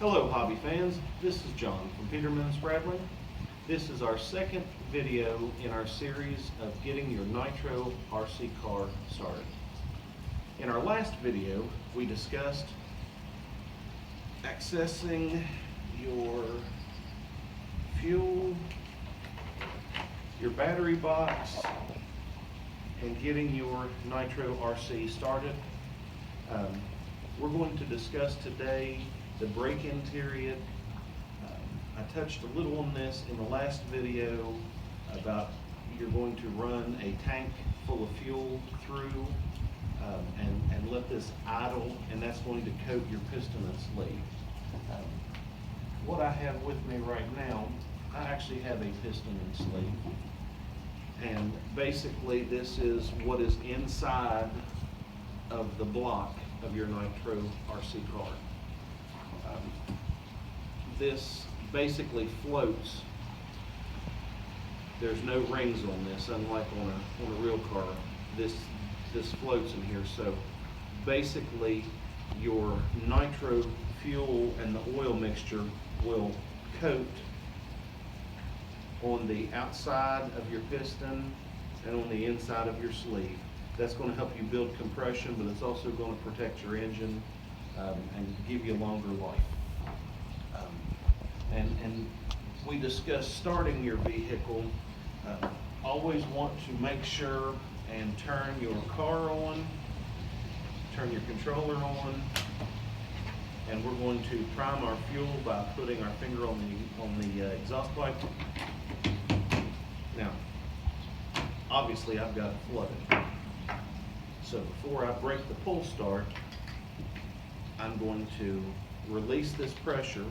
Hello hobby fans, this is John from Peterman and Spradling. This is our second video in our series of getting your Nitro RC car started. In our last video, we discussed accessing your fuel, your battery box, and getting your Nitro RC started. We're going to discuss today the break-in period. I touched a little on this in the last video about you're going to run a tank full of fuel through and let this idle, and that's going to coat your piston and sleeve. What I have with me right now, I actually have a piston and sleeve. And basically this is what is inside of the block of your Nitro RC car. This basically floats. There's no rings on this, unlike on a real car. This floats in here. So basically your nitro fuel and the oil mixture will coat on the outside of your piston and on the inside of your sleeve. That's going to help you build compression, but it's also going to protect your engine and give you a longer life. And we discussed starting your vehicle. Always want to make sure and turn your car on, turn your controller on, and we're going to prime our fuel by putting our finger on the exhaust pipe. Now, obviously I've got it flooded. So before I break the pull start, I'm going to release this pressure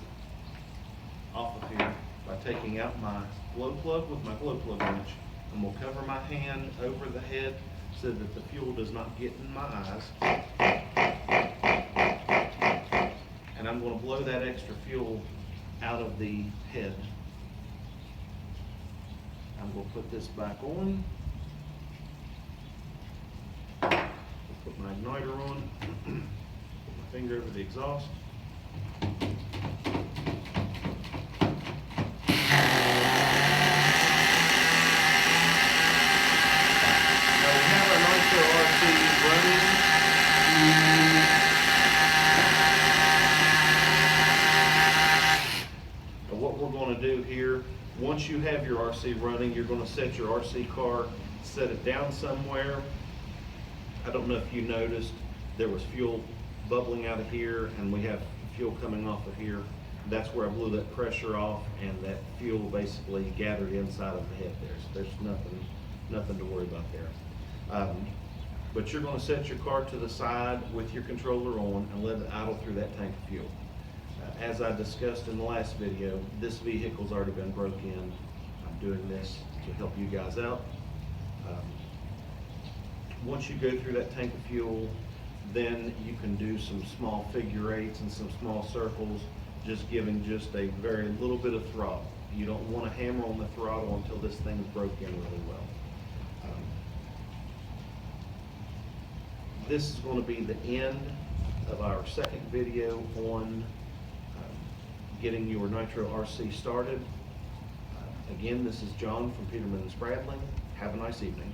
off of here by taking out my glow plug with my glow plug wrench, and we'll cover my hand over the head so that the fuel does not get in my eyes. And I'm going to blow that extra fuel out of the head. I'm going to put this back on. Put my igniter on. Put my finger over the exhaust. Do here, once you have your RC running, you're going to set your RC car, set it down somewhere. I don't know if you noticed, there was fuel bubbling out of here, and we have fuel coming off of here. That's where I blew that pressure off, and that fuel basically gathered inside of the head there. So there's nothing to worry about there. But you're going to set your car to the side with your controller on and let it idle through that tank of fuel. As I discussed in the last video, this vehicle's already been broke in. I'm doing this to help you guys out. Once you go through that tank of fuel, then you can do some small figure eights and some small circles, just giving just a very little bit of throttle. You don't want to hammer on the throttle until this thing's broke in really well. This is going to be the end of our second video on getting your Nitro RC started. Again, this is John from Peterman and Spradling. Have a nice evening.